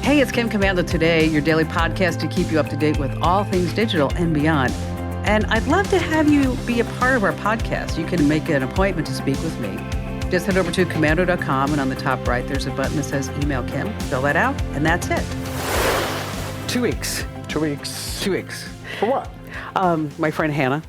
Hey, it's Kim Komando Today, your daily podcast to keep you up to date with all things digital and beyond. And I'd love to have you be a part of our podcast. You can make an appointment to speak with me. Just head over to komando.com, and on the top right, there's a button that says Email Kim. Fill that out, and that's it. 2 weeks. 2 weeks. 2 weeks. For what? My friend Hannah,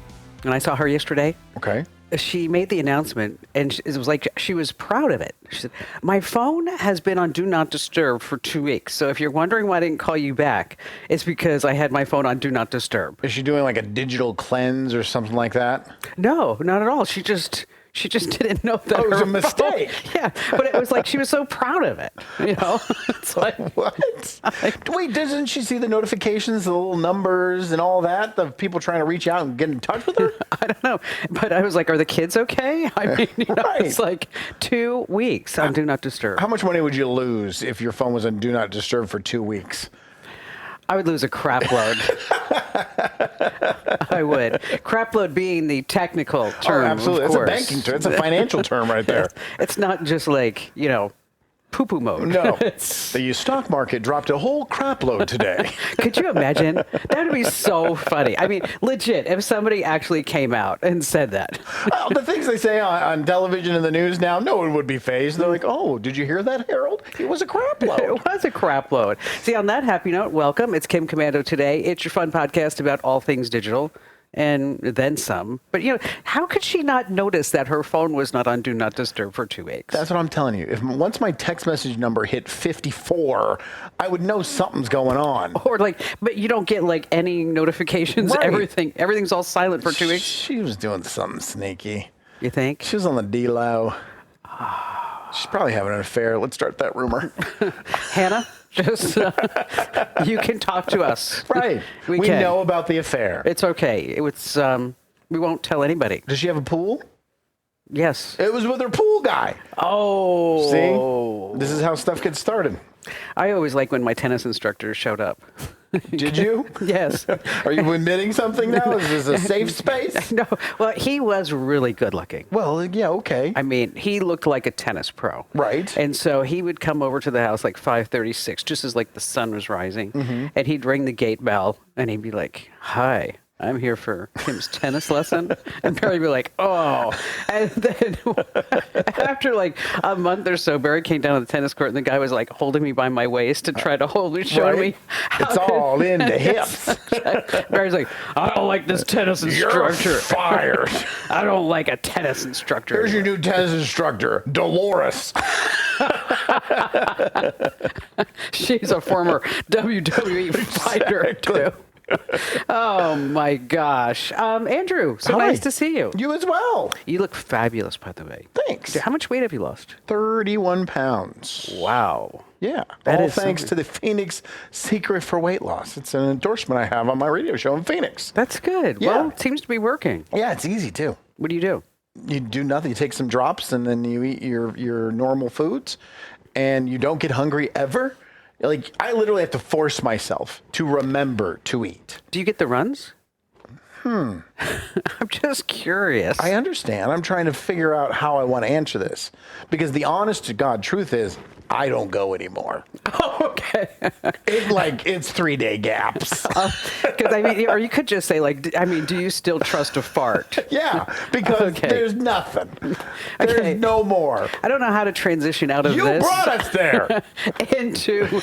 and I saw her yesterday. Okay. She made the announcement, and it was like she was proud of it. She said, my phone has been on Do Not Disturb for 2 weeks. So if you're wondering why I didn't call you back, it's because I had my phone on Do Not Disturb. Is she doing like a digital cleanse or something like that? No, not at all. She just didn't know that. Oh, it was her a mistake. phone, yeah, but it was like she was so proud of it. You know, it's like What? Wait, doesn't she see the notifications, the little numbers and all that of people trying to reach out and get in touch with her? I don't know, but I was like, are the kids okay? I mean, you know, Right. it's like 2 weeks on Do Not Disturb. How much money would you lose if your phone was on Do Not Disturb for 2 weeks? I would lose a crap load. I would. Crap load being the technical term. Oh, absolutely. Of It's a course. banking term. It's a financial term right there. It's not just like, you know, poo-poo mode. No. It's- The stock market dropped a whole crap load today. Could you imagine? That would be so funny. I mean, legit, if somebody actually came out and said that. Well, the things they say on television and the news now, no one would be phased. They're like, oh, did you hear that, Harold? It was a crap load. It was a crap load. See, on that happy note, welcome. It's Kim Komando Today. It's your fun podcast about all things digital and then some. But, you know, how could she not notice that her phone was not on Do Not Disturb for 2 weeks? That's what I'm telling you. If once my text message number hit 54, I would know something's going on. Or like, but you don't get like any notifications, Right. everything's all silent for 2 weeks. She was doing something sneaky. You think? She was on the D-Low. She's probably having an affair. Let's start that rumor. Hannah, just, you can talk to us. Right. We can. know about the affair. It's okay. It's, we won't tell anybody. Does she have a pool? Yes. It was with her pool guy. Oh. See? This is how stuff gets started. I always like when my tennis instructor showed up. Did you? Yes. Are you admitting something now? Is this a safe space? No, well, he was really good looking. Well, yeah, okay. I mean, he looked like a tennis pro. Right. And so he would come over to the house like 5:36, just as like the sun was rising. Mm-hmm. And he'd ring the gate bell and he'd be like, hi, I'm here for Kim's tennis lesson. And Barry would be like, oh. And then after like a month or so, Barry came down to the tennis court and the guy was like holding me by my waist to try to hold me, show Right. me. It's all in the hips. Barry's like, I don't like this tennis You're instructor. fired. I don't like a tennis instructor. Here's your new tennis instructor, Dolores. She's a former WWE fighter, Exactly. too. Oh, my gosh. Andrew, so Hi. nice to see you. You as well. You look fabulous, by the way. Thanks. How much weight have you lost? 31 pounds. Wow. Yeah. That all is thanks something. to the Phoenix Secret for Weight Loss. It's an endorsement I have on my radio show in Phoenix. That's good. Yeah. Well, it seems to be working. Yeah, it's easy too. What do you do? You do nothing. You take some drops and then you eat your normal foods and you don't get hungry ever. Like, I literally have to force myself to remember to eat. Do you get the runs? I'm just curious. I understand. I'm trying to figure out how I want to answer this because the honest to God truth is I don't go anymore. Oh, okay. It's 3-day gaps. Because, I mean, or you could just say, like, I mean, do you still trust a fart? Yeah, because Okay. there's nothing. Okay. There's no more. I don't know how to transition out of You this brought us there. into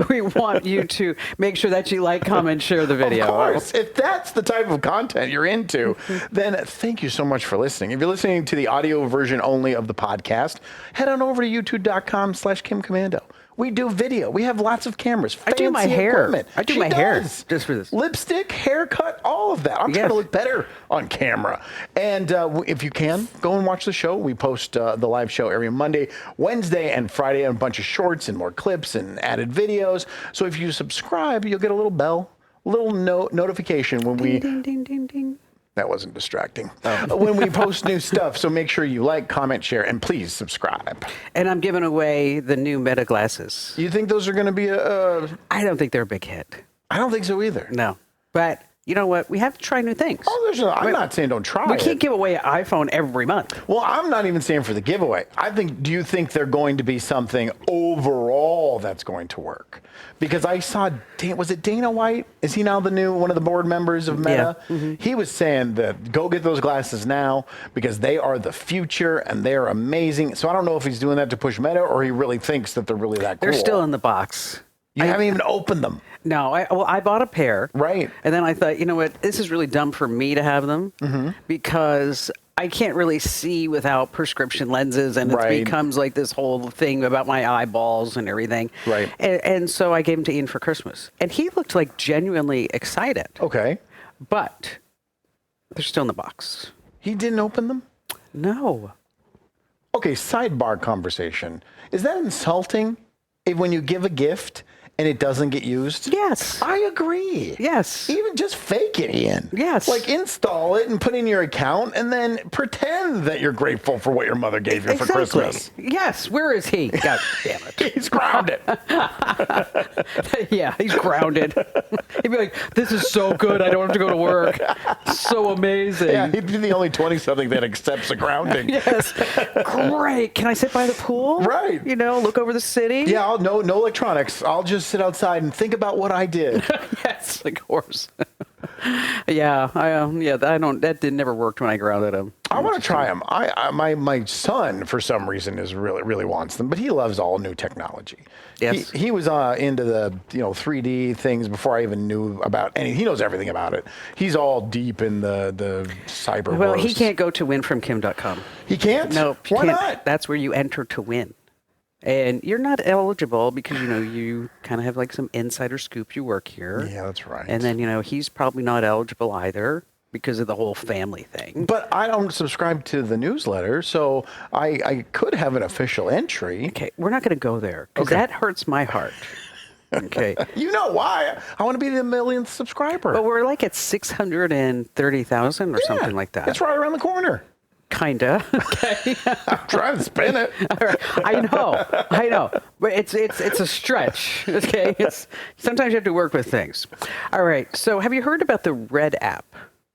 we want you to make sure that you like, comment, share the video. Of course. If that's the type of content you're into, then thank you so much for listening. If you're listening to the audio version only of the podcast, head on over to youtube.com/Kim Komando. We do video. We have lots of cameras. I do my fancy hair. equipment. I do She my hair does. just for this. Lipstick, haircut, all of that. I'm trying Yes. to look better on camera. And if you can, go and watch the show. We post the live show every Monday, Wednesday, and Friday, and a bunch of shorts and more clips and added videos. So if you subscribe, you'll get a little bell, a little notification when we... Ding, ding, ding, ding. That wasn't distracting. When we post new stuff. So make sure you like, comment, share, and please subscribe. And I'm giving away the new Meta glasses. You think those are going to be I don't think they're a big hit. I don't think so either. No. But you know what? We have to try new things. Oh, I'm not saying don't try We it. can't give away an iPhone every month. Well, I'm not even saying for the giveaway. Do you think they're going to be something overall that's going to work? Because I saw, was it Dana White? Is he now one of the board members of Meta? Yeah. Mm-hmm. He was saying that go get those glasses now because they are the future and they're amazing. So I don't know if he's doing that to push Meta or he really thinks that they're really that cool. They're still in the box. You haven't even opened them. No, I bought a pair. Right. And then I thought, you know what? This is really dumb for me to have them because I can't really see without prescription lenses, and it becomes like this whole thing about my eyeballs and everything. Right. And so I gave them to Ian for Christmas, and he looked like genuinely excited. Okay. But they're still in the box. He didn't open them? No. Okay, sidebar conversation. Is that insulting when you give a gift and it doesn't get used? Yes. I agree. Yes. Even just fake it, Ian. Yes. Like install it and put in your account and then pretend that you're grateful for what your mother gave you for Christmas. Yes. Where is he? God damn it. He's grounded. Yeah, he's grounded. He'd be like, this is so good. I don't have to go to work. So amazing. Yeah, he'd be the only 20-something that accepts a grounding. Yes. Great. Can I sit by the pool? Right. You know, look over the city? Yeah, no electronics. I'll just sit outside and think about what I did. Yes, of course. Yeah, that never worked when I grounded him. I want to try them. My son, for some reason, really wants them, but he loves all new technology. Yes. He was into the 3D things before I even knew about anything. He knows everything about it. He's all deep in the cyber. Well, he can't go to winfromkim.com. He can't? No. Why not? That's where you enter to win. And you're not eligible because, you kind of have like some insider scoop. You work here. Yeah, that's right. And then, he's probably not eligible either because of the whole family thing. But I don't subscribe to the newsletter, so I could have an official entry. Okay, we're not going to go there because that hurts my heart. Okay. You know why? I want to be the millionth subscriber. But we're like at 630,000 or something like that. It's right around the corner. Kinda. Okay. I'm trying to spin it. I know. But it's a stretch. Okay. Sometimes you have to work with things. All right. So have you heard about the Red app?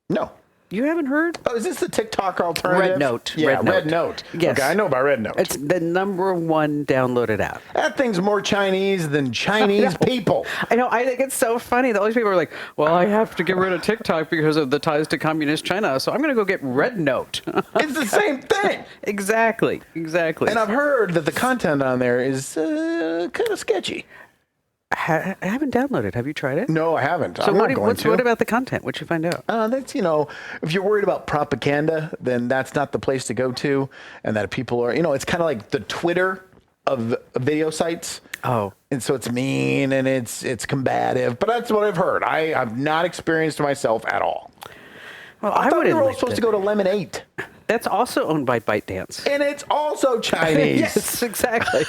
No. You haven't heard? Oh, is this the TikTok alternative? Red Note. Yeah, Red Note. Yes. Okay, I know about Red Note. It's the #1 downloaded app. That thing's more Chinese than Chinese people. I know. I think it's so funny. All these people are like, well, I have to get rid of TikTok because of the ties to communist China, so I'm going to go get Red Note. It's the same thing. Exactly. And I've heard that the content on there is kind of sketchy. I haven't downloaded. Have you tried it? No, I haven't. So I'm not going to. what about the content? What'd you find out? That's, if you're worried about propaganda, then that's not the place to go to. And that people are, it's kind of like the Twitter of video sites. Oh. And so it's mean and it's combative. But that's what I've heard. I have not experienced myself at all. Well, I thought we were all like supposed to go to Lemon 8. That's also owned by ByteDance. And it's also Chinese. Yes, exactly.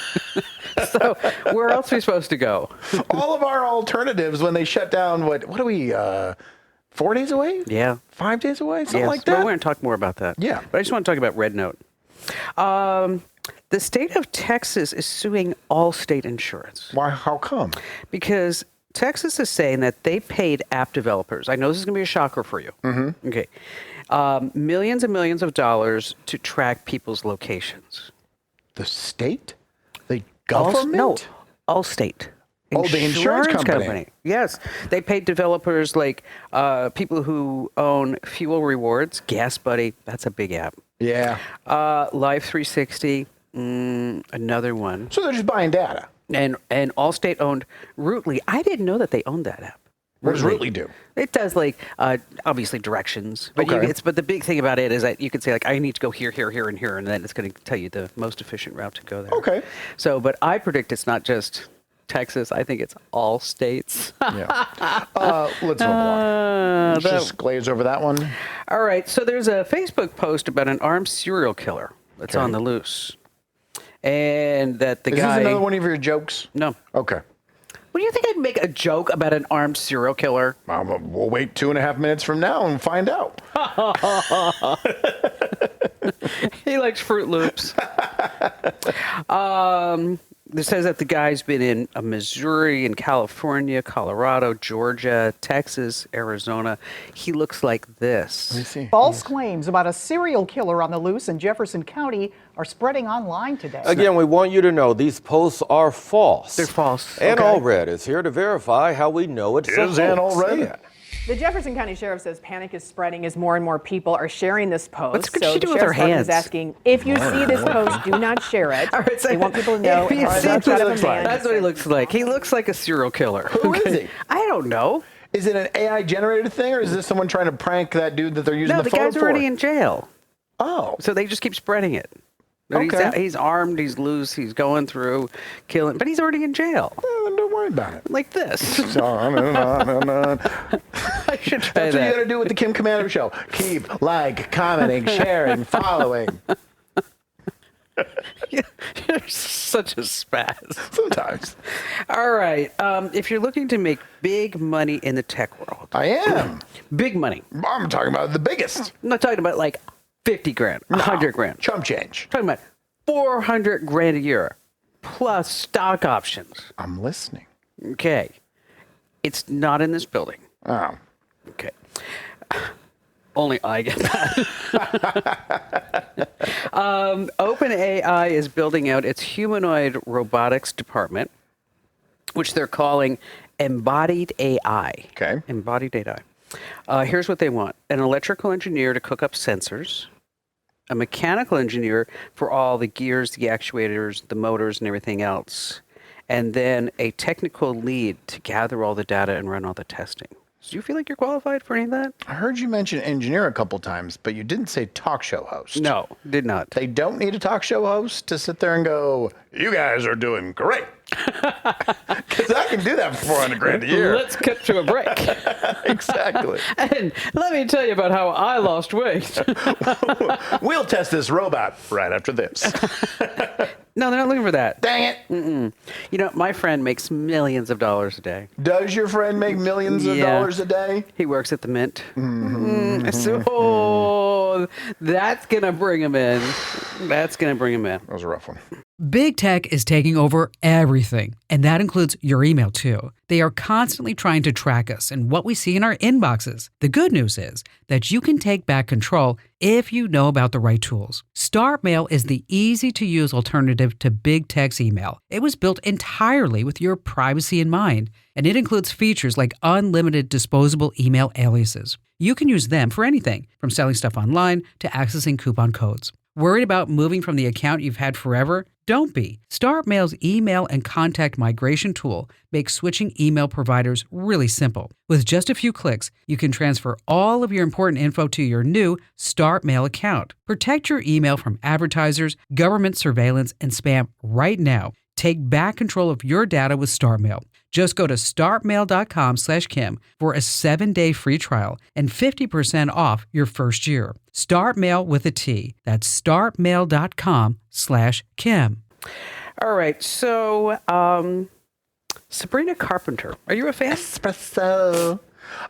So where else are we supposed to go? All of our alternatives when they shut down, what are we, 4 days away? Yeah. 5 days away? Something like that? Well, we're going to talk more about that. Yeah. But I just want to talk about Red Note. The state of Texas is suing Allstate Insurance. Why? How come? Because Texas is saying that they paid app developers. I know this is going to be a shocker for you. Mm-hmm. Okay. Millions and millions of dollars to track people's locations. The state? The government? No, Allstate. Oh, the insurance company. Yes. They paid developers like people who own Fuel Rewards, Gas Buddy. That's a big app. Yeah. Live 360, another one. So they're just buying data. And Allstate owned Rootly. I didn't know that they owned that app. What does Rootly do? It does obviously directions, but Okay. but the big thing about it is that you can say I need to go here, here, here, and here, and then it's going to tell you the most efficient route to go there. Okay. So, but I predict it's not just Texas. I think it's all states. Yeah. Let's move on. Let's just glaze over that one. All right. So there's a Facebook post about an armed serial killer that's on the loose, and that the Is guy. this another one of your jokes? No. Okay. What do you think? I'd make a joke about an armed serial killer? We'll wait 2.5 minutes from now and find out. He likes Fruit Loops. This says that the guy's been in Missouri and California, Colorado, Georgia, Texas, Arizona. He looks like this. Let me see. False claims about a serial killer on the loose in Jefferson County are spreading online today. Again, we want you to know these posts are false. They're false. And Okay. Allred is here to verify how we know it's Is Ann Allred? Yeah. The Jefferson County Sheriff says panic is spreading as more and more people are sharing this post. What's good so she the do with her Sheriff's Department hands? is asking, if you see this post, do not share it. All right, so they want people to know. if you it's see a what shot he of a looks like. man. That's what he looks like. He looks like a serial killer. Who is he? I don't know. Is it an AI generated thing, or is this someone trying to prank that dude that they're using No, the the phone guy's for? already in jail. Oh, So they just keep spreading it. But Okay. He's armed, he's loose, he's going through killing, but he's already in jail. well, then don't worry about it. Like this. On and on and on. I should try That's what you got that. to do with the Kim Commander Show. Keep like, commenting, sharing, following. You're such a spaz. Sometimes All right. If you're looking to make big money in the tech world, I am. big money. I'm talking about the biggest. I'm not talking about like 50 grand, 100 grand. Chump change. I'm talking about 400 grand a year plus stock options. I'm listening. Okay. It's not in this building. Oh. Okay. Only I get that. OpenAI is building out its humanoid robotics department, which they're calling Embodied AI. Okay. Embodied AI. Here's what they want: an electrical engineer to cook up sensors, a mechanical engineer for all the gears, the actuators, the motors, and everything else, and then a technical lead to gather all the data and run all the testing. Do you feel like you're qualified for any of that? I heard you mention engineer a couple times, but you didn't say talk show host. No, did not. They don't need a talk show host to sit there and go, you guys are doing great. Because I can do that for 400 grand a year. Let's cut to a break. Exactly. And let me tell you about how I lost weight. We'll test this robot right after this. No, they're not looking for that. Dang it. You know, my friend makes millions of dollars a day. Does your friend make millions of Yeah. dollars a day? He works at the Mint. So that's going to bring him in. That's going to bring him in. That was a rough one. Big tech is taking over everything, and that includes your email too. They are constantly trying to track us and what we see in our inboxes. The good news is that you can take back control if you know about the right tools. StartMail is the easy-to-use alternative to big tech's email. It was built entirely with your privacy in mind, and it includes features like unlimited disposable email aliases. You can use them for anything, from selling stuff online to accessing coupon codes. Worried about moving from the account you've had forever? Don't be. StartMail's email and contact migration tool makes switching email providers really simple. With just a few clicks, you can transfer all of your important info to your new StartMail account. Protect your email from advertisers, government surveillance, and spam right now. Take back control of your data with StartMail. Just go to startmail.com/Kim for a 7-day free trial and 50% off your first year. StartMail with a T. That's startmail.com/Kim. All right. So, Sabrina Carpenter. Are you a fan? Espresso.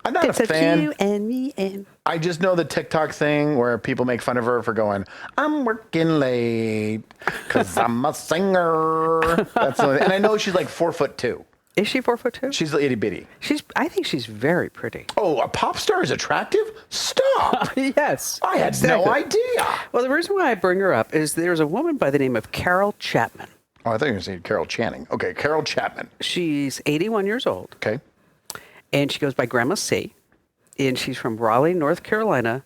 I'm not It's a fan. you and me and... I just know the TikTok thing where people make fun of her for going, I'm working late because I'm a singer. That's the only, and I know she's like 4'2". Is she 4'2"? She's itty bitty. I think she's very pretty. Oh, a pop star is attractive? Stop. Yes. I had exactly. no idea. Well, the reason why I bring her up is there's a woman by the name of Carol Chapman. Oh, I thought you were going to say Carol Channing. Okay, Carol Chapman. She's 81 years old, Okay. and she goes by Grandma C, and she's from Raleigh, North Carolina,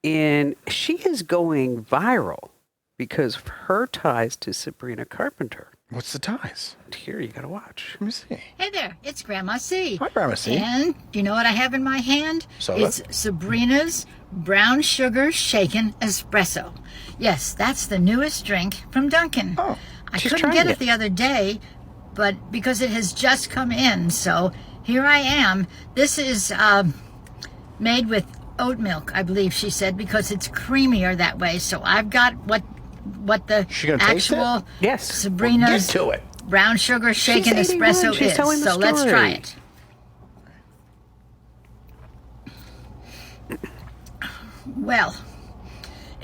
and she is going viral because of her ties to Sabrina Carpenter. What's the ties? Here, you got to watch. Let me see. Hey there, it's Grandma C. Hi, Grandma C. And do you know what I have in my hand? Soda? It's Sabrina's brown sugar shaken espresso. Yes, that's the newest drink from Dunkin'. Oh, I she's couldn't trying get it. it the other day, but because it has just come in, so here I am. This is made with oat milk, I believe she said, because it's creamier that way. So I've got what the She gonna taste it? actual Yes. Sabrina's Get to it. brown sugar shaken 81. espresso She's is. telling the So let's story. try it. Well,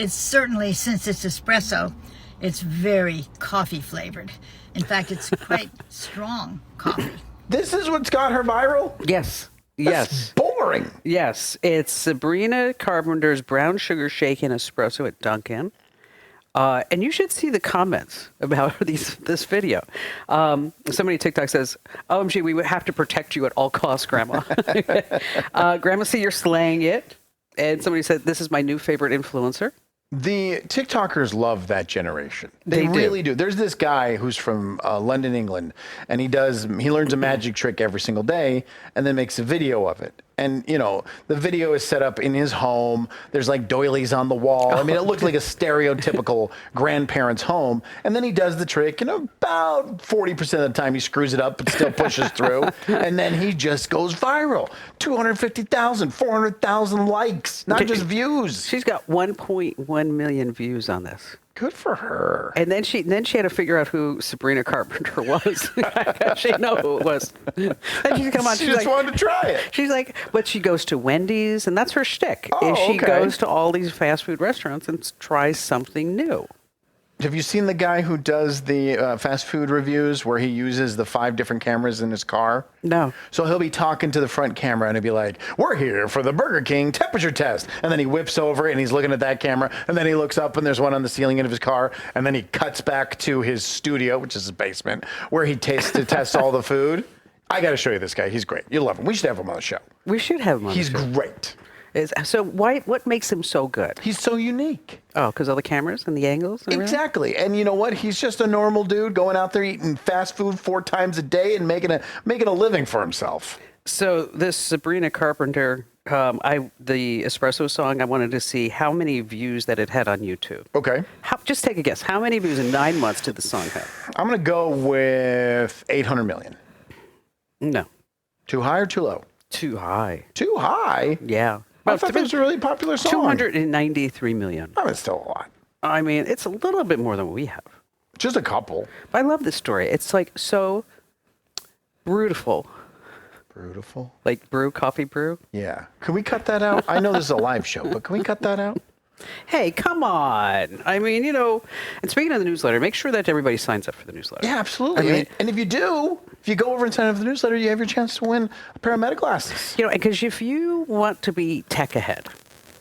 it's certainly, since it's espresso, it's very coffee flavored. In fact, it's quite strong coffee. This is what's got her viral? Yes. That's boring. Yes. It's Sabrina Carpenter's brown sugar shaken espresso at Dunkin'. And you should see the comments about this video. Somebody TikTok says, OMG, we would have to protect you at all costs, Grandma. Grandma, see, you're slaying it. And somebody said, this is my new favorite influencer. The TikTokers love that generation. They do. Really do. There's this guy who's from London, England, and he learns a magic trick every single day and then makes a video of it. And, you know, the video is set up in his home. There's like doilies on the wall. I mean, it looks like a stereotypical grandparent's home. And then he does the trick, and about 40% of the time he screws it up, but still pushes through. And then he just goes viral. 250,000, 400,000 likes, not just views. She's got 1.1 million views on this. Good for her. And then she had to figure out who Sabrina Carpenter was. She didn't know who it was. And she's come on. She just wanted to try it. She's like, but she goes to Wendy's, and that's her shtick. Oh, is she okay. goes to all these fast food restaurants and tries something new. Have you seen the guy who does the fast food reviews where he uses the 5 different cameras in his car? No. So he'll be talking to the front camera and he'll be like, we're here for the Burger King temperature test. And then he whips over and he's looking at that camera. And then he looks up and there's one on the ceiling of his car. And then he cuts back to his studio, which is his basement, where he tests all the food. I got to show you this guy. He's great. You'll love him. We should have him on the show. We should have him on He's the show. great. So what makes him so good? He's so unique. Oh, because of the cameras and the angles? And everything? Exactly. And you know what? He's just a normal dude going out there eating fast food 4 times a day and making a living for himself. So this Sabrina Carpenter, the espresso song, I wanted to see how many views that it had on YouTube. Okay. Just take a guess. How many views in 9 months did the song have? I'm going to go with 800 million. No. Too high or too low? Too high. Too high? Yeah. I thought that was a really popular song. 293 million. Oh, it's still a lot. I mean, it's a little bit more than what we have. Just a couple. But I love this story. It's like so beautiful. Beautiful. Like coffee brew. Yeah. Can we cut that out? I know this is a live show, but can we cut that out? Hey, come on. I mean, and speaking of the newsletter, make sure that everybody signs up for the newsletter. Yeah, absolutely. I mean, and if you do, if you go over and sign up for the newsletter, you have your chance to win a pair of Meta glasses. Because if you want to be tech ahead,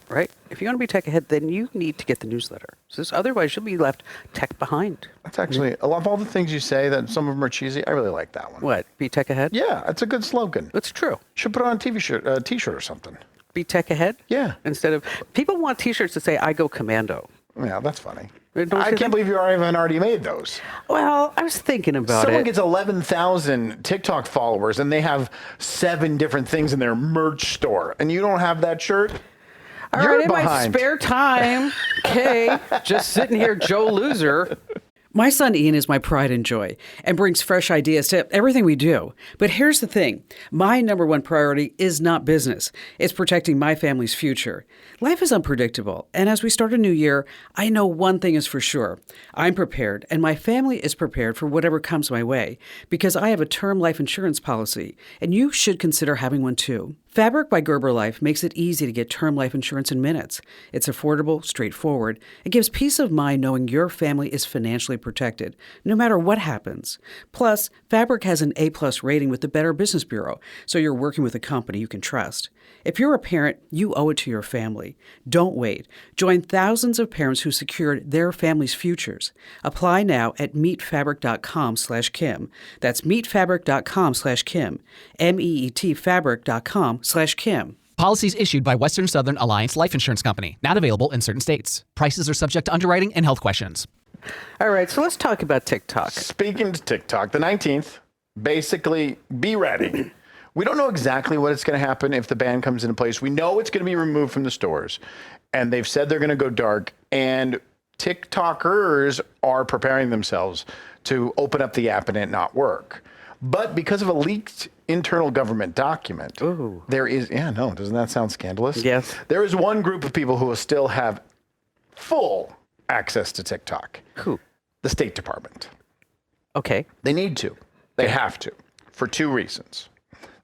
right? If you want to be tech ahead, then you need to get the newsletter. So otherwise, you'll be left tech behind. That's actually, I love all the things you say that some of them are cheesy. I really like that one. What? Be tech ahead? Yeah, it's a good slogan. It's true. Should put it on a t-shirt or something. Be tech ahead? Yeah. Instead of, people want t-shirts that say, I go commando. Yeah, that's funny. Don't you I can't think? believe you haven't already made those. Well, I was thinking about Someone it. gets 11,000 TikTok followers and they have 7 different things in their merch store, and you don't have that shirt? All You're right, in my behind. spare time, okay, just sitting here, Joe Loser. My son Ian is my pride and joy and brings fresh ideas to everything we do. But here's the thing. My number one priority is not business. It's protecting my family's future. Life is unpredictable, and as we start a new year, I know one thing is for sure. I'm prepared, and my family is prepared for whatever comes my way, because I have a term life insurance policy, and you should consider having one too. Fabric by Gerber Life makes it easy to get term life insurance in minutes. It's affordable, straightforward. It gives peace of mind knowing your family is financially protected, no matter what happens. Plus, Fabric has an A+ rating with the Better Business Bureau, so you're working with a company you can trust. If you're a parent, you owe it to your family. Don't wait. Join thousands of parents who secured their family's futures. Apply now at meetfabric.com/Kim. That's meetfabric.com/Kim. meetfabric.com/Kim. Policies issued by Western Southern Alliance Life Insurance Company. Not available in certain states. Prices are subject to underwriting and health questions. All right, so let's talk about TikTok. Speaking to TikTok, the 19th, basically be ready. We don't know exactly what it's going to happen if the ban comes into place. We know it's going to be removed from the stores, and they've said they're going to go dark, and TikTokers are preparing themselves to open up the app and it not work. But because of a leaked internal government document, there is, doesn't that sound scandalous? Yes. There is one group of people who will still have full access to TikTok. Who? The State Department. Okay. They need to. They have to, for 2 reasons.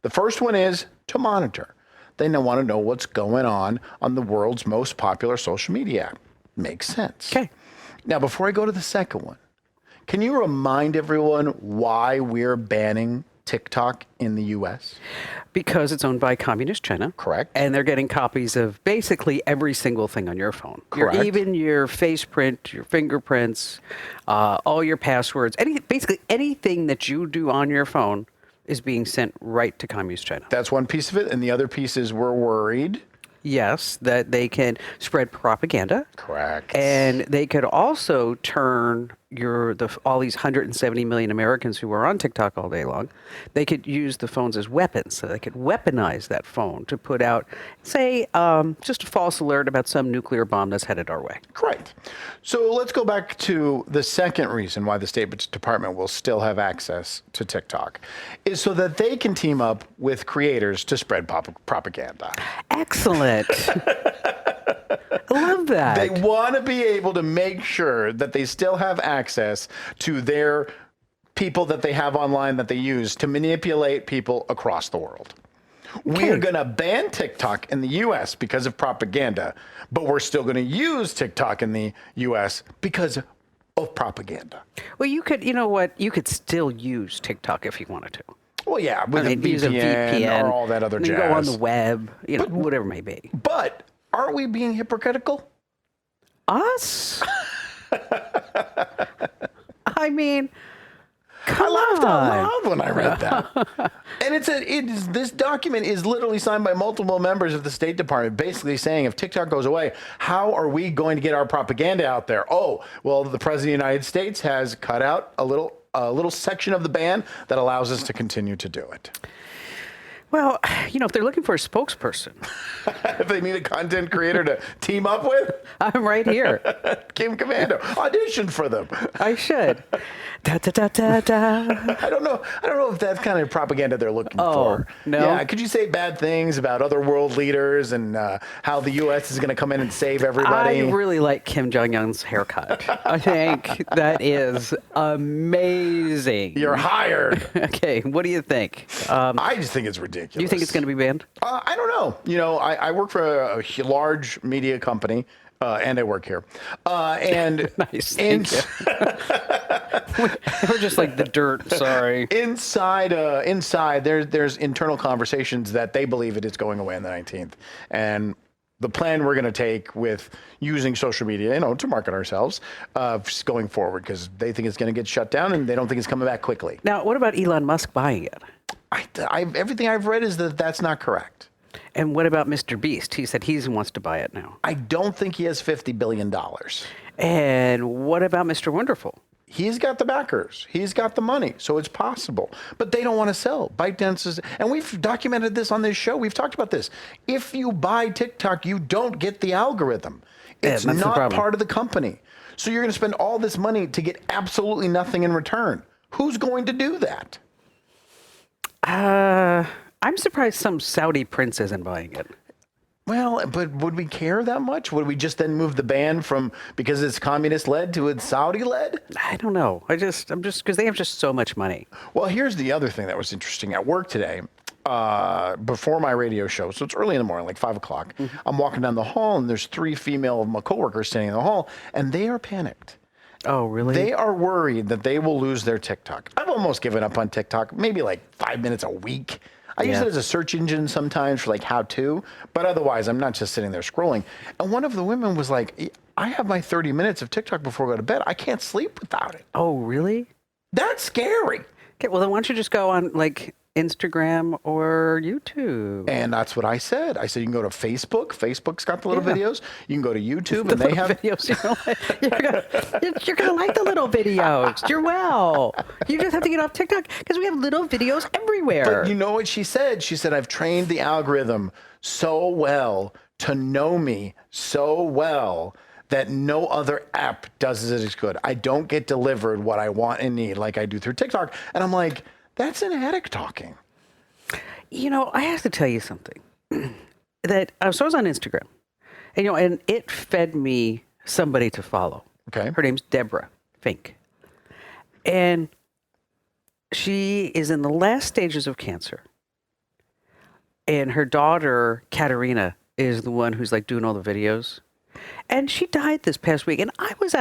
The first one is to monitor. They want to know what's going on the world's most popular social media app. Makes sense. Okay. Now, before I go to the second one, can you remind everyone why we're banning TikTok in the U.S.? Because it's owned by Communist China. Correct. And they're getting copies of basically every single thing on your phone. Correct. Even your face print, your fingerprints, all your passwords, basically anything that you do on your phone is being sent right to Communist China. That's one piece of it. And the other piece is we're worried. Yes, that they can spread propaganda. Correct. And they could also turn all these 170 million Americans who are on TikTok all day long, they could use the phones as weapons. So they could weaponize that phone to put out, say, just a false alert about some nuclear bomb that's headed our way. Correct. So let's go back to the second reason why the State Department will still have access to TikTok is so that they can team up with creators to spread propaganda. Excellent. I love that. They want to be able to make sure that they still have access to their people that they have online that they use to manipulate people across the world. We're going to ban TikTok in the U.S. because of propaganda, but we're still going to use TikTok in the U.S. because of propaganda. Well, you could still use TikTok if you wanted to. Well, yeah, with a use a VPN or all that other jazz. Go on the web, whatever it may be. But aren't we being hypocritical? Us? I mean, come I laughed on. out loud when I read that. And this document is literally signed by multiple members of the State Department, basically saying if TikTok goes away, how are we going to get our propaganda out there? Oh, well, the President of the United States has cut out a little section of the ban that allows us to continue to do it. Well, if they're looking for a spokesperson, If they need a content creator to team up with, I'm right here. Kim Commando, audition for them. I should. Da, da, da, da, da. I don't know if that's kind of propaganda they're looking for. No? Yeah, could you say bad things about other world leaders and how the U.S. is going to come in and save everybody? I really like Kim Jong-un's haircut. I think that is amazing. You're hired. Okay, what do you think? I just think it's ridiculous. Do you think it's going to be banned? I don't know. I work for a large media company, and I work here. And Nice. Thank you. We're just like the dirt. Sorry. Inside, there's internal conversations that they believe it is going away on the 19th, and the plan we're going to take with using social media, to market ourselves, going forward, because they think it's going to get shut down, and they don't think it's coming back quickly. Now, what about Elon Musk buying it? Everything I've read is that that's not correct. And what about Mr. Beast? He said he wants to buy it now. I don't think he has $50 billion. And what about Mr. Wonderful? He's got the backers. He's got the money, so it's possible. But they don't want to sell. ByteDance is, and we've documented this on this show. We've talked about this. If you buy TikTok, you don't get the algorithm. It's that's the not problem. part of the company. So you're going to spend all this money to get absolutely nothing in return. Who's going to do that? I'm surprised some Saudi prince isn't buying it. Well, but would we care that much? Would we just then move the ban from because it's communist led to it's Saudi led? I don't know. I'm just because they have just so much money. Well, here's the other thing that was interesting at work today. Before my radio show, so it's early in the morning, like 5 o'clock. Mm-hmm. I'm walking down the hall, and there's 3 female of my coworkers standing in the hall, and they are panicked. Oh, really? They are worried that they will lose their TikTok. I've almost given up on TikTok, maybe like 5 minutes a week. I use it as a search engine sometimes for like how to, but otherwise I'm not just sitting there scrolling. And one of the women was like, I have my 30 minutes of TikTok before I go to bed. I can't sleep without it. Oh, really? That's scary. Okay, well then why don't you just go on like Instagram or YouTube? And that's what I said. I said, you can go to Facebook. Facebook's got the little videos. You can go to YouTube, and they have videos. You're gonna like the little videos. You're well. You just have to get off TikTok because we have little videos everywhere. But you know what she said? She said, I've trained the algorithm so well to know me so well that no other app does it as good. I don't get delivered what I want and need like I do through TikTok. And I'm like, that's an addict talking. I have to tell you something. So I was on Instagram, and it fed me somebody to follow. Okay. Her name's Deborah Fink. And she is in the last stages of cancer. And her daughter, Katerina, is the one who's like doing all the videos. And she died this past week, and I was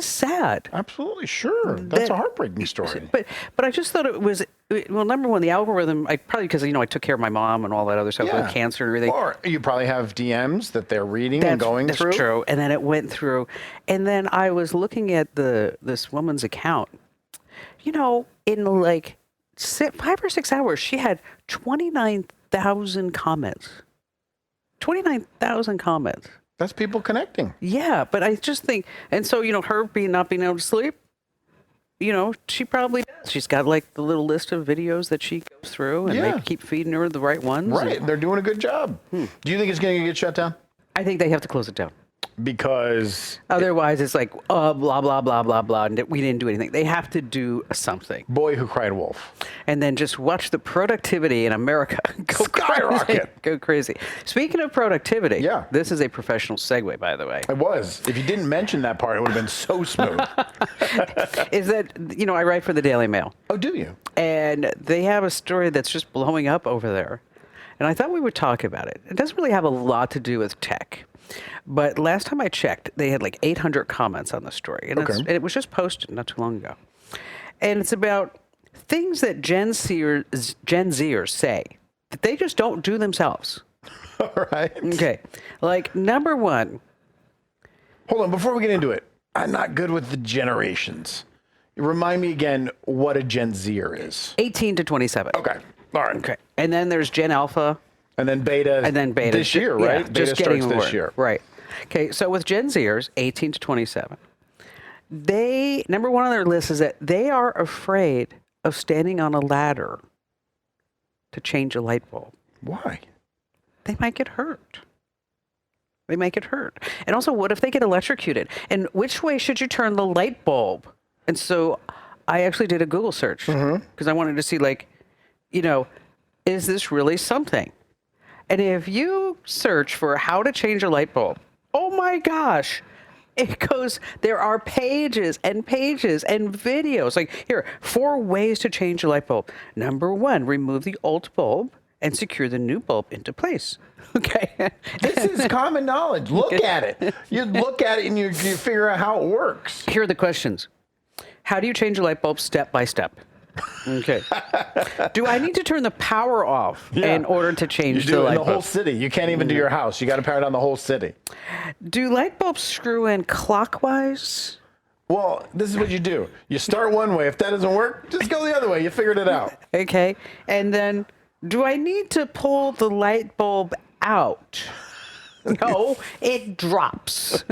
sad. Absolutely, sure. That's a heartbreaking story. But I just thought it was, well, number one, the algorithm, I probably, because, I took care of my mom and all that other stuff with cancer and everything. Or you probably have DMs that they're reading and going through. That's true. And then it went through. And then I was looking at this woman's account. In like 5 or 6 hours, she had 29,000 comments. 29,000 comments. That's people connecting. Yeah, but I just think, and so, her not being able to sleep, she probably does. She's got like the little list of videos that she goes through, and they keep feeding her the right ones. Right, they're doing a good job. Do you think it's going to get shut down? I think they have to close it down. Because otherwise it's like, blah, blah, blah, blah, blah, and we didn't do anything. They have to do something. Boy who cried wolf. And then just watch the productivity in America skyrocket. Crazy, go crazy. Speaking of productivity, this is a professional segue, by the way. It was. If you didn't mention that part, it would have been so smooth. Is that, I write for the Daily Mail. Oh, do you? And they have a story that's just blowing up over there. And I thought we would talk about it. It doesn't really have a lot to do with tech. But last time I checked, they had like 800 comments on the story. And, and it was just posted not too long ago. And it's about things that Gen Zers say that they just don't do themselves. All right. Okay. Like, number one. Hold on. Before we get into it, I'm not good with the generations. Remind me again what a Gen Zer is. 18 to 27. Okay. All right. Okay. And then there's Gen Alpha. And then Beta. And then Beta. This year, right? Yeah, Beta just getting starts this year. Right. Okay, so with Gen Zers, 18 to 27, number one on their list is that they are afraid of standing on a ladder to change a light bulb. Why? They might get hurt. They might get hurt. And also, what if they get electrocuted? And which way should you turn the light bulb? And so I actually did a Google search because I wanted to see, is this really something? And if you search for how to change a light bulb, oh my gosh, there are pages and pages and videos. Like, here, 4 ways to change a light bulb. Number 1, remove the old bulb and secure the new bulb into place. Okay. This is common knowledge. Look at it. You look at it and you figure out how it works. Here are the questions. How do you change a light bulb step by step? Okay. Do I need to turn the power off in order to change the light bulb? The whole city. You can't even do your house. You got to power down the whole city. Do light bulbs screw in clockwise? Well, this is what you do. You start one way. If that doesn't work, just go the other way. You figured it out. Okay. And then, do I need to pull the light bulb out? No, it drops.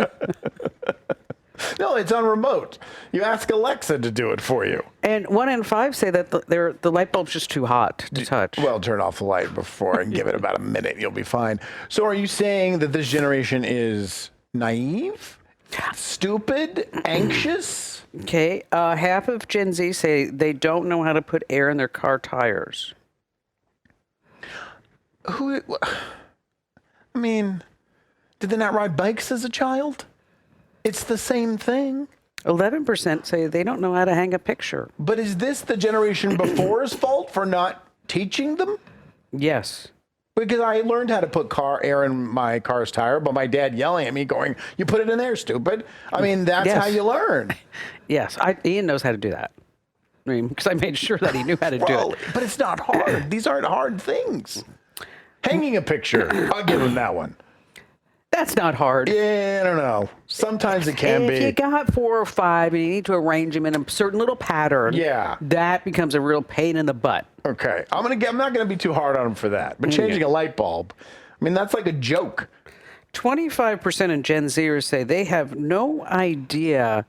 No, it's on remote. You ask Alexa to do it for you. And 1 in 5 say that the light bulb's just too hot to touch. Well, turn off the light before and give it about a minute. You'll be fine. So are you saying that this generation is naive, stupid, anxious? Okay. Half of Gen Z say they don't know how to put air in their car tires. Did they not ride bikes as a child? It's the same thing. 11% say they don't know how to hang a picture. But is this the generation before's fault for not teaching them? Yes. Because I learned how to put air in my car's tire, but my dad yelling at me going, "You put it in there, stupid." That's how you learn. Yes. Ian knows how to do that. Because I made sure that he knew how to do it. But it's not hard. These aren't hard things. Hanging a picture. I'll give him that one. That's not hard. Yeah, I don't know. Sometimes it can be. If you got 4 or 5 and you need to arrange them in a certain little pattern, that becomes a real pain in the butt. Okay. I'm not gonna be too hard on him for that. But changing a light bulb, that's like a joke. 25% of Gen Zers say they have no idea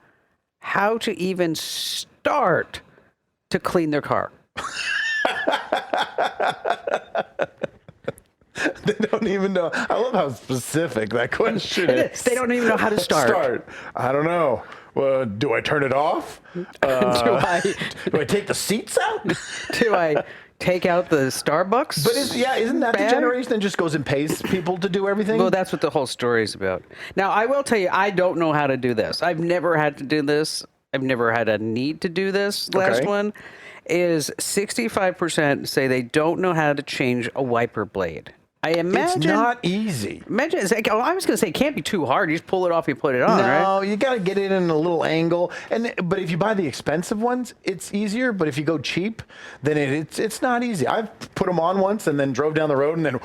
how to even start to clean their car. They don't even know. I love how specific that question is. They don't even know how to start. I don't know. Well, do I turn it off? Do I take the seats out? Do I take out the Starbucks? But isn't that the generation that just goes and pays people to do everything? Well, that's what the whole story is about. Now, I will tell you, I don't know how to do this. I've never had to do this. I've never had a need to do this. Last one is 65% say they don't know how to change a wiper blade. I imagine It's not easy. Imagine it's like, I was going to say it can't be too hard. You just pull it off, you put it on, right? No, you got to get it in a little angle. But if you buy the expensive ones, it's easier. But if you go cheap, then it's not easy. I've put them on once and then drove down the road and then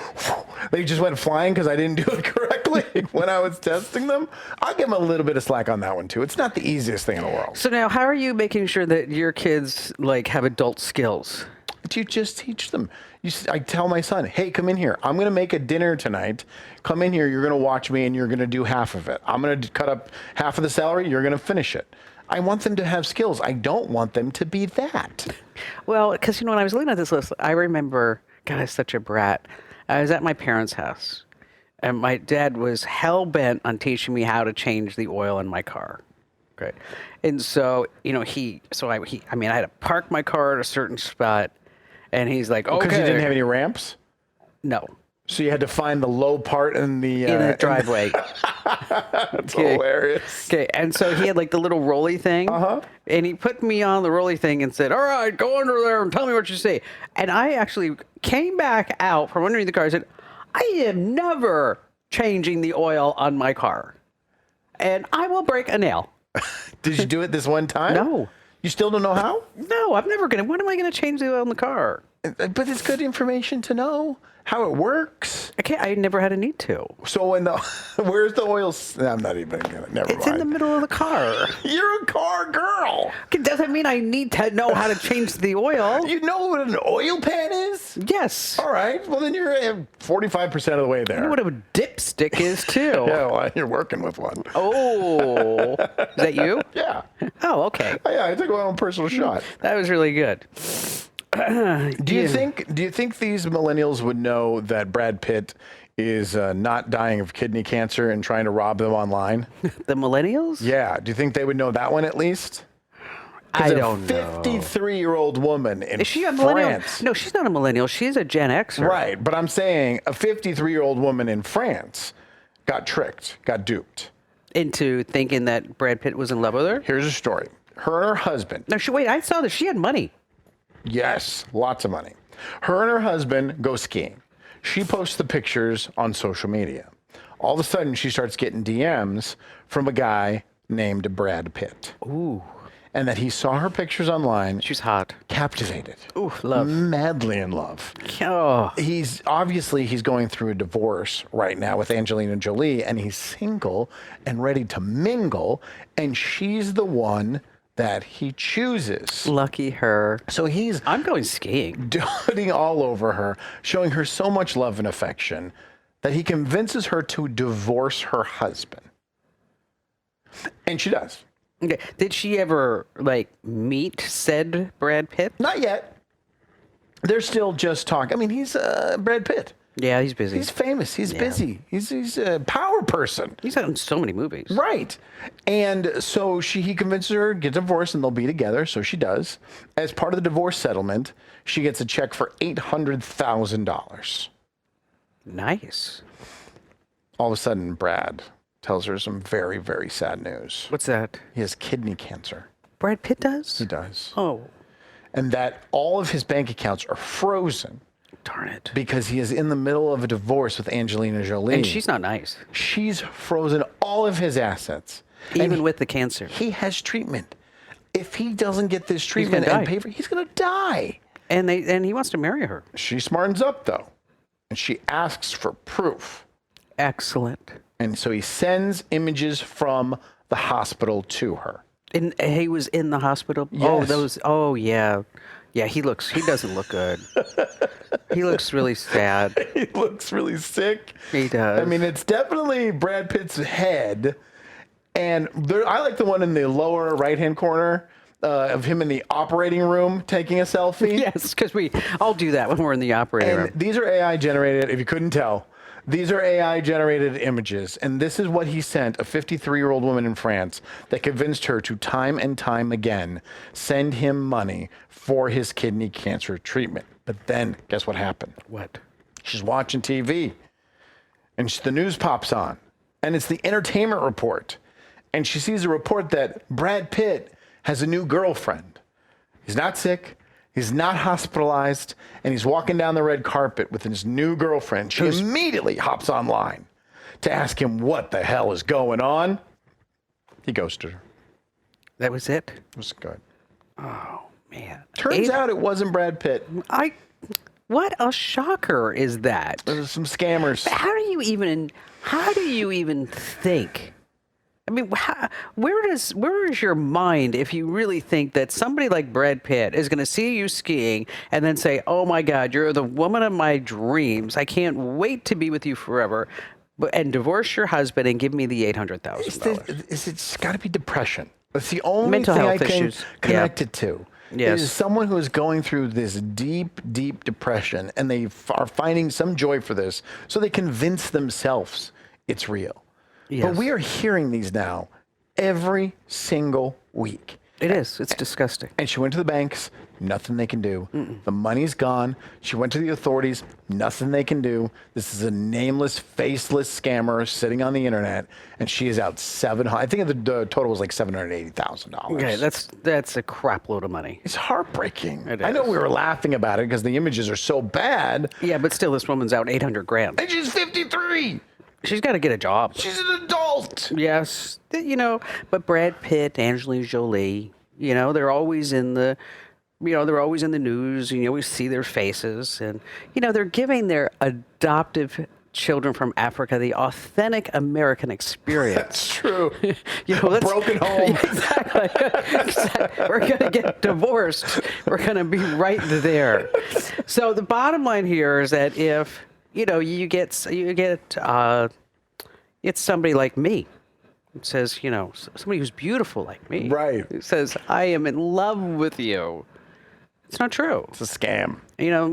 they just went flying because I didn't do it correctly when I was testing them. I'll give them a little bit of slack on that one too. It's not the easiest thing in the world. So now, how are you making sure that your kids have adult skills? You just teach them. I tell my son, hey, come in here. I'm going to make a dinner tonight. Come in here. You're going to watch me and you're going to do half of it. I'm going to cut up half of the celery. You're going to finish it. I want them to have skills. I don't want them to be that. Well, because, when I was looking at this list, I remember, God, I was such a brat. I was at my parents' house and my dad was hell-bent on teaching me how to change the oil in my car. Okay. And so, I had to park my car at a certain spot. And he's like, okay. Because you didn't have any ramps? No. So you had to find the low part in the driveway. That's hilarious. Okay, and so he had the little rolly thing. Uh-huh. And he put me on the rolly thing and said, all right, go under there and tell me what you see. And I actually came back out from underneath the car and said, I am never changing the oil on my car. And I will break a nail. Did you do it this one time? No. You still don't know how? No, I'm never going to. When am I going to change the oil in the car? But it's good information to know how it works. I never had a need to. So where's the oil? I'm not even going to, never mind. It's in the middle of the car. You're a car girl. It doesn't mean I need to know how to change the oil. You know what an oil pan is? Yes. All right. Well, then you're 45% of the way there. You know what a dipstick is, too. Yeah, well, you're working with one. Oh. Is that you? Yeah. Oh, okay. Yeah, I took my own personal shot. That was really good. Do you think these millennials would know that Brad Pitt is not dying of kidney cancer and trying to rob them online? The millennials? Yeah. Do you think they would know that one at least? I don't know. A 53-year-old woman in Is she a millennial? France. No, she's not a millennial. She's a Gen Xer. Right, but I'm saying a 53-year-old woman in France got tricked, got duped. Into thinking that Brad Pitt was in love with her? Here's a story. Her and her husband. No, I saw that she had money. Yes, lots of money. Her and her husband go skiing. She posts the pictures on social media. All of a sudden, she starts getting DMs from a guy named Brad Pitt. Ooh. And that he saw her pictures online. She's hot. Captivated. Ooh, love. Madly in love. Oh. He's going through a divorce right now with Angelina Jolie, and he's single and ready to mingle, and she's the one that he chooses. Lucky her. So I'm going skiing. Doting all over her, showing her so much love and affection that he convinces her to divorce her husband. And she does. Okay. Did she ever meet said Brad Pitt? Not yet. They're still just talking. I mean, he's Brad Pitt. Yeah, he's busy. He's famous. He's busy. He's a power person. He's in so many movies. Right. And so he convinces her to get divorced and they'll be together. So she does. As part of the divorce settlement, she gets a check for $800,000. Nice. All of a sudden, Brad tells her some very, very sad news. What's that? He has kidney cancer. Brad Pitt does? He does. Oh. And that all of his bank accounts are frozen. Darn it. Because he is in the middle of a divorce with Angelina Jolie. And she's not nice. She's frozen all of his assets. Even with the cancer. He has treatment. If he doesn't get this treatment and pay for it, he's going to die. And he wants to marry her. She smartens up, though. And she asks for proof. Excellent. And so he sends images from the hospital to her. And he was in the hospital? Yes. Oh, yeah. Yeah, he doesn't look good. He looks really sad. He looks really sick. He does. I mean, it's definitely Brad Pitt's head. And I like the one in the lower right-hand corner of him in the operating room taking a selfie. Yes, because we all do that when we're in the operating room. These are AI generated, if you couldn't tell. These are AI generated images. And this is what he sent a 53-year-old woman in France that convinced her to time and time again send him money for his kidney cancer treatment. But then, guess what happened? What? She's watching TV, and the news pops on, and it's the entertainment report. And she sees a report that Brad Pitt has a new girlfriend. He's not sick. He's not hospitalized, and he's walking down the red carpet with his new girlfriend. She immediately hops online to ask him what the hell is going on. He ghosted her. That was it? It was good. Oh, man. Turns out it wasn't Brad Pitt. What a shocker is that? There's some scammers. How do you even think? I mean, where is your mind if you really think that somebody like Brad Pitt is going to see you skiing and then say, "Oh my God, you're the woman of my dreams. I can't wait to be with you forever," and divorce your husband and give me the $800,000? It's got to be depression. That's the only Mental thing I health can issues. connect it to. Yes. Is someone who is going through this deep, deep depression, and they are finding some joy for this, so they convince themselves it's real. Yes. But we are hearing these now every single week. It is. It's disgusting. And she went to the banks, nothing they can do. The money's gone. She went to the authorities, nothing they can do. This is a nameless, faceless scammer sitting on the internet, and she is out I think the total was like $780,000. Okay, that's a crap load of money. It's heartbreaking. It I know is. we were laughing about it because the images are so bad. Yeah, but still, this woman's out $800,000. And she's 53. She's got to get a job. She's an adult. Yes, but Brad Pitt, Angelina Jolie, they're always in the, they're always in the news. You always see their faces, and they're giving their adoptive children from Africa the authentic American experience. That's true. Let's- Broken home. Exactly. We're gonna get divorced. We're gonna be right there. So the bottom line here is that if you get somebody like me. It says, somebody who's beautiful like me. Right. Who says, I am in love with you. It's not true. It's a scam.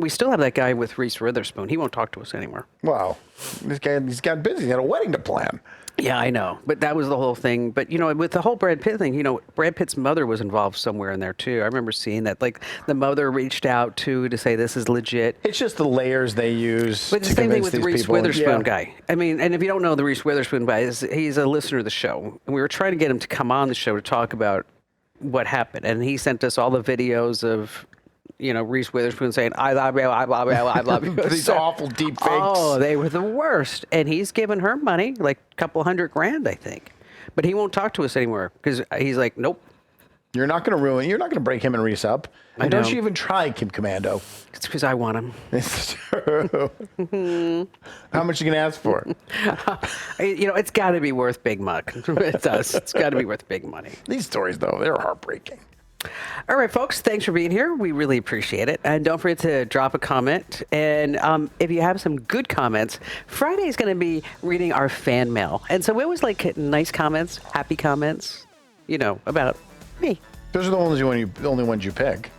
We still have that guy with Reese Witherspoon. He won't talk to us anymore. Wow. This guy, he's got busy. He had a wedding to plan. Yeah, I know. But that was the whole thing. But, with the whole Brad Pitt thing, Brad Pitt's mother was involved somewhere in there, too. I remember seeing that. Like, the mother reached out, to say this is legit. It's just the layers they use But to the same thing convince with the these Reese people. Witherspoon Yeah. guy. I mean, and if you don't know the Reese Witherspoon guy, he's a listener of the show. And we were trying to get him to come on the show to talk about what happened. And he sent us all the videos of, Reese Witherspoon saying, I love you, I love you, I love you. These awful deep fakes. Oh, they were the worst. And he's given her money, like a couple $100,000, I think. But he won't talk to us anymore because he's like, nope. You're not going to break him and Reese up. And don't know. you even try, Kim Commando. It's because I want him. It's true. How much you going to ask for? It's got to be worth big muck. It does. It's got to be worth big money. These stories, though, they're heartbreaking. All right, folks, thanks for being here. We really appreciate it. And don't forget to drop a comment. And if you have some good comments, Friday is going to be reading our fan mail. And so we always like nice comments, happy comments, about me. Those are the only ones you pick.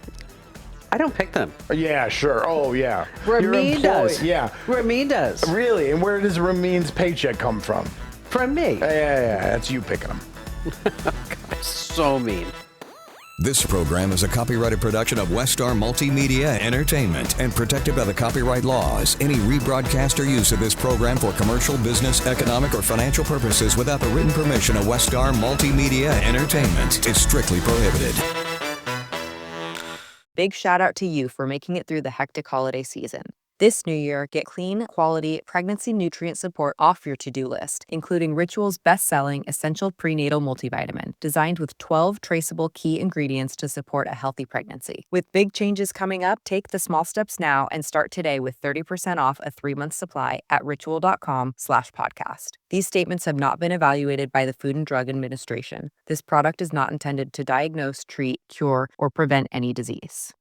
I don't pick them. Yeah, sure. Oh, yeah. Your Ramin employee- does. Yeah. Ramin does. Really? And where does Ramin's paycheck come from? From me. Yeah. That's you picking them. So mean. This program is a copyrighted production of Westar Multimedia Entertainment and protected by the copyright laws. Any rebroadcast or use of this program for commercial, business, economic, or financial purposes without the written permission of Westar Multimedia Entertainment is strictly prohibited. Big shout out to you for making it through the hectic holiday season. This new year, get clean, quality, pregnancy nutrient support off your to-do list, including Ritual's best-selling Essential Prenatal Multivitamin, designed with 12 traceable key ingredients to support a healthy pregnancy. With big changes coming up, take the small steps now and start today with 30% off a 3-month supply at ritual.com/podcast. These statements have not been evaluated by the Food and Drug Administration. This product is not intended to diagnose, treat, cure, or prevent any disease.